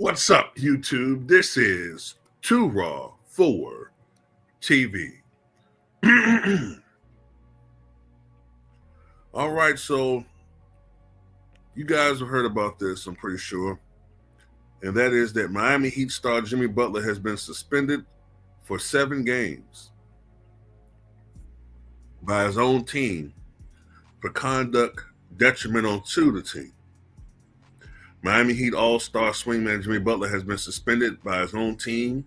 What's up, YouTube? This is Too Raw for TV. All right, so you guys have heard about this, I'm pretty sure. And that is that Miami Heat star Jimmy Butler has been suspended for 7 games by his own team for conduct detrimental to the team. Miami Heat All-Star swingman Jimmy Butler has been suspended by his own team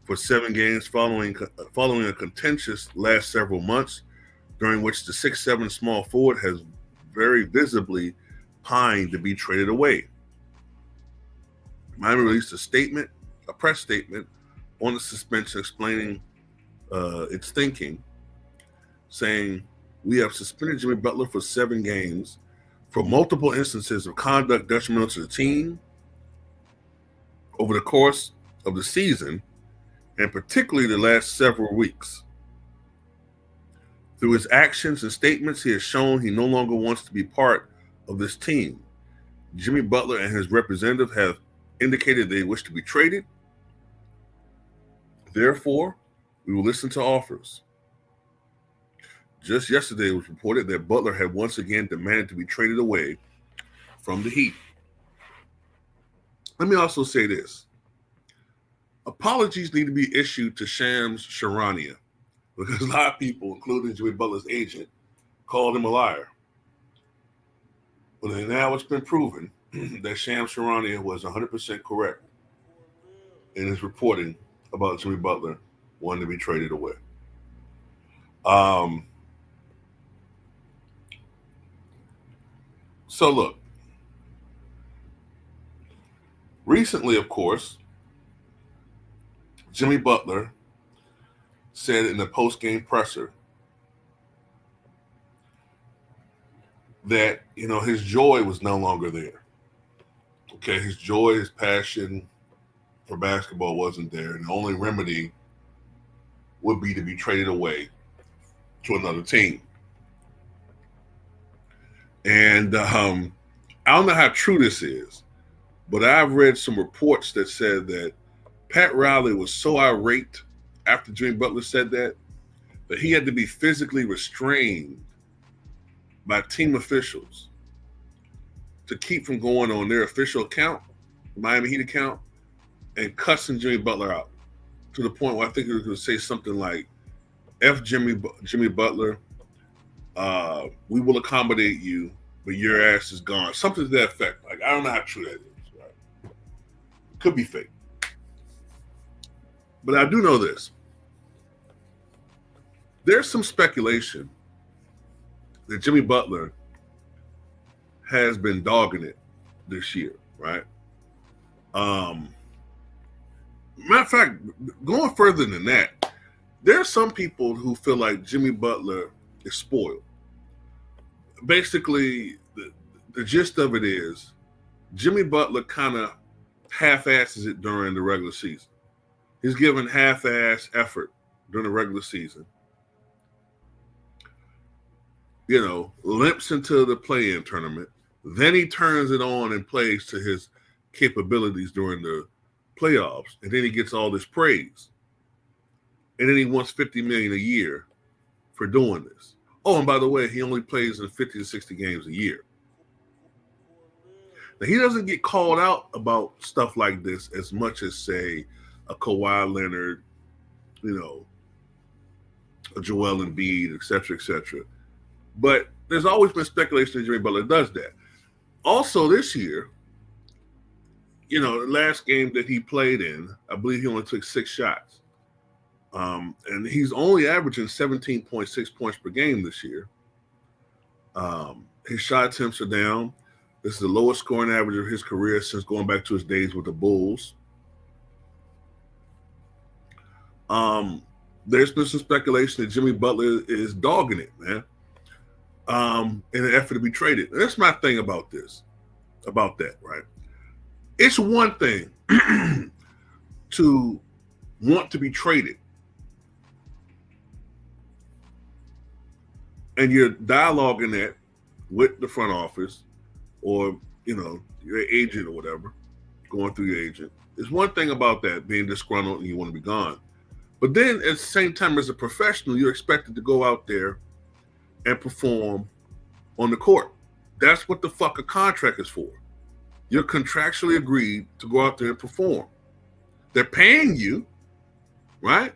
for 7 games following a contentious last several months, during which the 6'7" small forward has very visibly pined to be traded away. Miami released a press statement on the suspension explaining its thinking, saying, "We have suspended Jimmy Butler for 7 games for multiple instances of conduct detrimental to the team over the course of the season, and particularly the last several weeks. Through his actions and statements, he has shown he no longer wants to be part of this team. Jimmy Butler and his representative have indicated they wish to be traded. Therefore, we will listen to offers." Just yesterday, it was reported that Butler had once again demanded to be traded away from the Heat. Let me also say this. Apologies need to be issued to Shams Charania, because a lot of people, including Jimmy Butler's agent, called him a liar. But now it's been proven that Shams Charania was 100% correct in his reporting about Jimmy Butler wanting to be traded away. So look, recently, of course, Jimmy Butler said in the post-game presser that, his joy was no longer there. Okay, his joy, his passion for basketball wasn't there, and the only remedy would be to be traded away to another team. And I don't know how true this is, but I've read some reports that said that Pat Riley was so irate after Jimmy Butler said that he had to be physically restrained by team officials to keep from going on their official account, Miami Heat account, and cussing Jimmy Butler out to the point where I think he was going to say something like, "F Jimmy Butler, we will accommodate you, but your ass is gone." Something to that effect. Like, I don't know how true that is. Right? It could be fake. But I do know this. There's some speculation that Jimmy Butler has been dogging it this year, right? Matter of fact, going further than that, there are some people who feel like Jimmy Butler is spoiled. Basically, the gist of it is Jimmy Butler kind of half-asses it during the regular season. He's given half-ass effort during the regular season. Limps into the play-in tournament. Then he turns it on and plays to his capabilities during the playoffs. And then he gets all this praise. And then he wants $50 million a year for doing this. Oh, and by the way, he only plays in 50 to 60 games a year. Now, he doesn't get called out about stuff like this as much as, say, a Kawhi Leonard, a Joel Embiid, et cetera, et cetera. But there's always been speculation that Jimmy Butler does that. Also this year, the last game that he played in, I believe he only took 6 shots. And he's only averaging 17.6 points per game this year. His shot attempts are down. This is the lowest scoring average of his career since going back to his days with the Bulls. There's been some speculation that Jimmy Butler is dogging it, man, in an effort to be traded. And that's my thing about that, right? It's one thing to want to be traded, and you're dialoguing that with the front office or, your agent or whatever, going through your agent. There's one thing about that, being disgruntled and you want to be gone. But then at the same time, as a professional, you're expected to go out there and perform on the court. That's what the fuck a contract is for. You're contractually agreed to go out there and perform. They're paying you, right?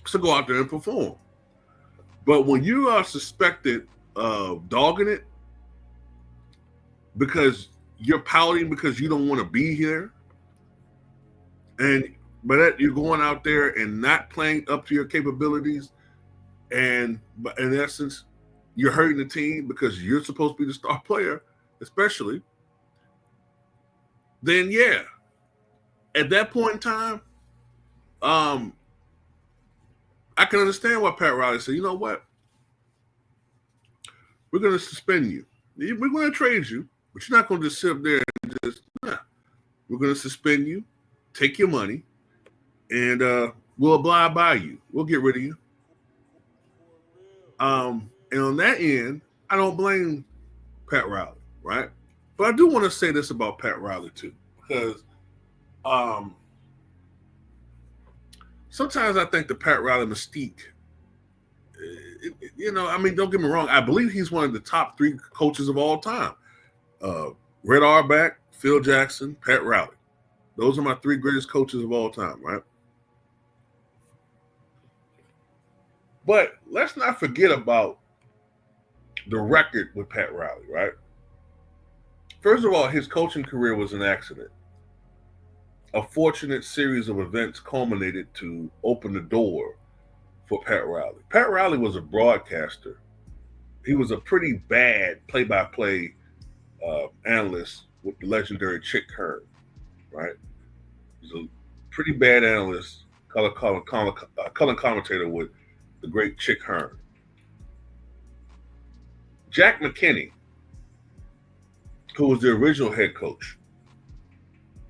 So go out there and perform. But when you are suspected of dogging it because you're pouting because you don't want to be here, and but you're going out there and not playing up to your capabilities, and in essence, you're hurting the team because you're supposed to be the star player, especially, then yeah, at that point in time, I can understand why Pat Riley said, you know what? We're going to suspend you. We're going to trade you, but you're not going to just sit up there and just, nah. We're going to suspend you, take your money, and we'll abide by you. We'll get rid of you. And on that end, I don't blame Pat Riley, right? But I do want to say this about Pat Riley too, because sometimes I think the Pat Riley mystique, I mean, don't get me wrong. I believe he's one of the top 3 coaches of all time. Red Auerbach, Phil Jackson, Pat Riley. Those are my 3 greatest coaches of all time, right? But let's not forget about the record with Pat Riley, right? First of all, his coaching career was an accident. A fortunate series of events culminated to open the door for Pat Riley. Pat Riley was a broadcaster. He was a pretty bad play-by-play analyst with the legendary Chick Hearn, right? He's a pretty bad analyst, color commentator with the great Chick Hearn. Jack McKinney, who was the original head coach,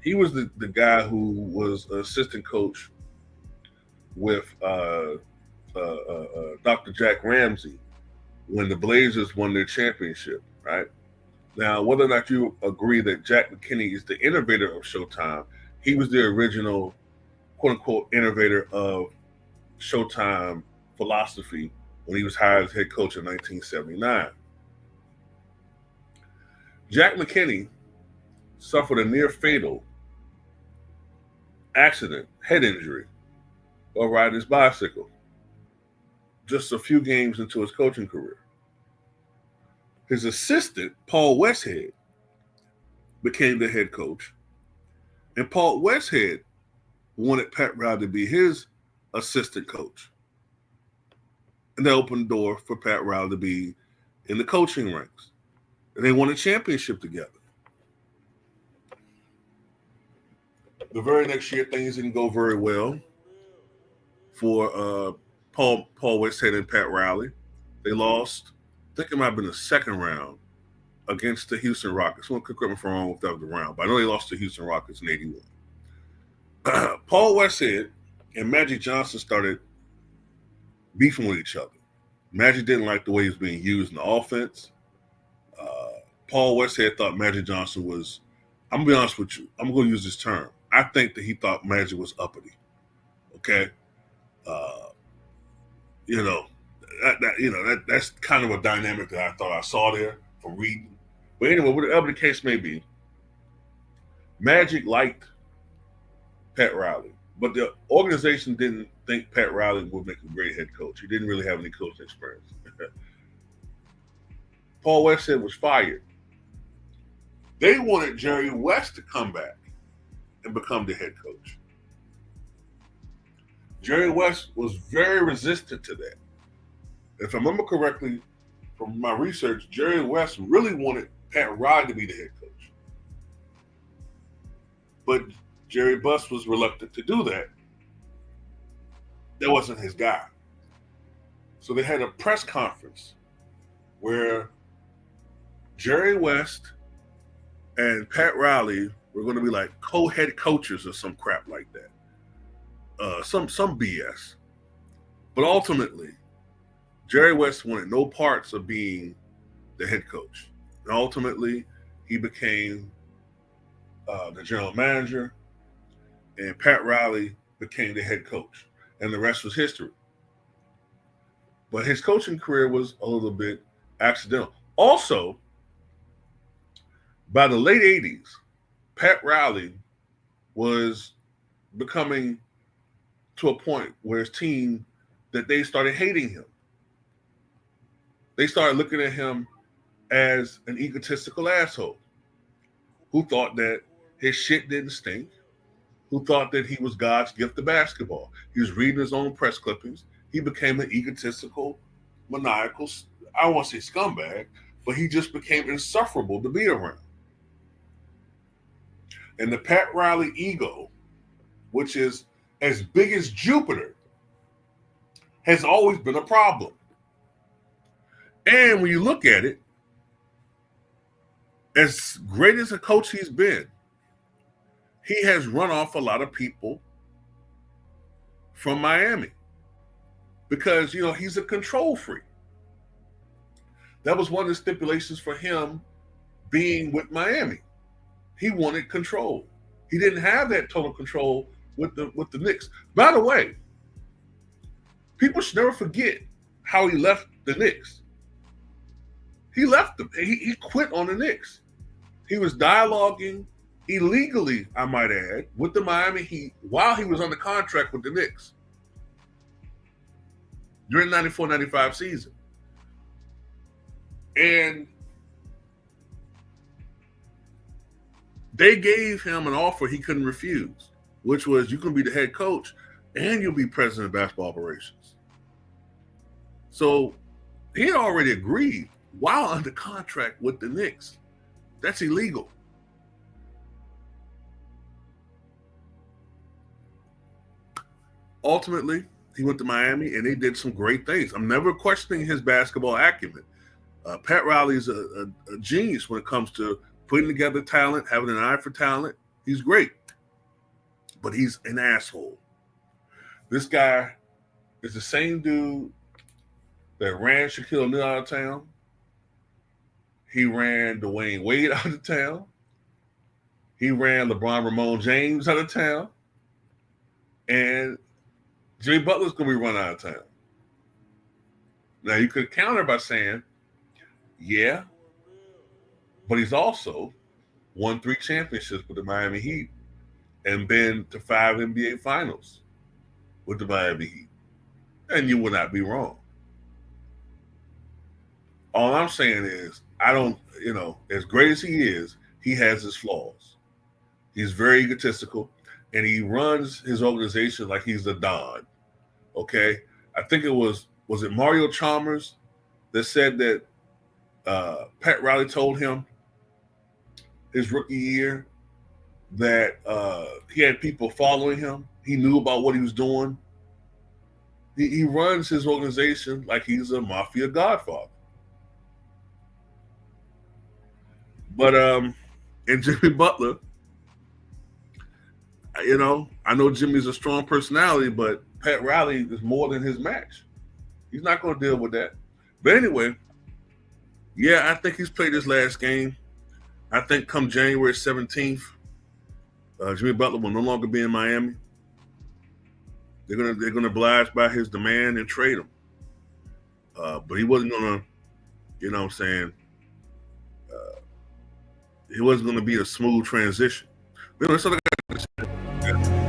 he was the guy who was an assistant coach with Dr. Jack Ramsey when the Blazers won their championship, right? Now, whether or not you agree that Jack McKinney is the innovator of Showtime, he was the original, quote-unquote, innovator of Showtime philosophy when he was hired as head coach in 1979. Jack McKinney suffered a near-fatal accident, head injury, while riding his bicycle, just a few games into his coaching career. His assistant, Paul Westhead, became the head coach, and Paul Westhead wanted Pat Riley to be his assistant coach. And that opened the door for Pat Riley to be in the coaching ranks. And they won a championship together. The very next year, things didn't go very well for Paul Westhead and Pat Riley. They lost, I think it might have been the second round against the Houston Rockets. Someone could correct me if I'm wrong if that was the round, but I know they lost to Houston Rockets in 81. Paul Westhead and Magic Johnson started beefing with each other. Magic didn't like the way he was being used in the offense. Paul Westhead thought Magic Johnson was, I'm going to be honest with you, I'm going to use this term. I think that he thought Magic was uppity. Okay? That's kind of a dynamic that I thought I saw there from reading. But anyway, whatever the case may be, Magic liked Pat Riley, but the organization didn't think Pat Riley would make a great head coach. He didn't really have any coaching experience. Paul Westhead was fired. They wanted Jerry West to come back and become the head coach. Jerry West was very resistant to that. If I remember correctly from my research, Jerry West really wanted Pat Riley to be the head coach. But Jerry Buss was reluctant to do that. That wasn't his guy. So they had a press conference where Jerry West and Pat Riley were going to be like co-head coaches or some crap like that. Some BS. But ultimately, Jerry West wanted no parts of being the head coach. And ultimately, He became the general manager, and Pat Riley became the head coach, and the rest was history. But his coaching career was a little bit accidental. Also, by the late 80s, Pat Riley was becoming to a point where his team, that they started hating him. They started looking at him as an egotistical asshole who thought that his shit didn't stink, who thought that he was God's gift to basketball. He was reading his own press clippings. He became an egotistical, maniacal, I don't want to say scumbag, but he just became insufferable to be around. And the Pat Riley ego, which is as big as Jupiter, has always been a problem. And when you look at it, as great as a coach he's been, he has run off a lot of people from Miami because, he's a control freak. That was one of the stipulations for him being with Miami. He wanted control. He didn't have that total control with the Knicks. By the way, people should never forget how he left the Knicks. He left them. He quit on the Knicks. He was dialoguing illegally, I might add, with the Miami Heat while he was under contract with the Knicks during the 94-95 season. And they gave him an offer he couldn't refuse, which was, you can be the head coach and you'll be president of basketball operations. So he had already agreed while under contract with the Knicks. That's illegal. Ultimately, he went to Miami and they did some great things. I'm never questioning his basketball acumen. Pat Riley is a genius when it comes to putting together talent, having an eye for talent. He's great, but he's an asshole. This guy is the same dude that ran Shaquille O'Neal out of town. He ran Dwayne Wade out of town. He ran LeBron Ramon James out of town. And Jimmy Butler's going to be run out of town. Now, you could counter by saying, yeah, but he's also won 3 championships with the Miami Heat and been to 5 NBA finals with the Miami Heat. And you would not be wrong. All I'm saying is, as great as he is, he has his flaws. He's very egotistical, and he runs his organization like he's the Don. Okay? I think it was it Mario Chalmers that said that Pat Riley told him his rookie year that he had people following him. He knew about what he was doing. He runs his organization like he's a mafia godfather. But and Jimmy Butler, I know Jimmy's a strong personality, but Pat Riley is more than his match. He's not going to deal with that. But anyway, yeah, I think he's played his last game. I think come January 17th, Jimmy Butler will no longer be in Miami. They're gonna oblige by his demand and trade him. But he wasn't gonna, it wasn't gonna be a smooth transition. That's all I got to say.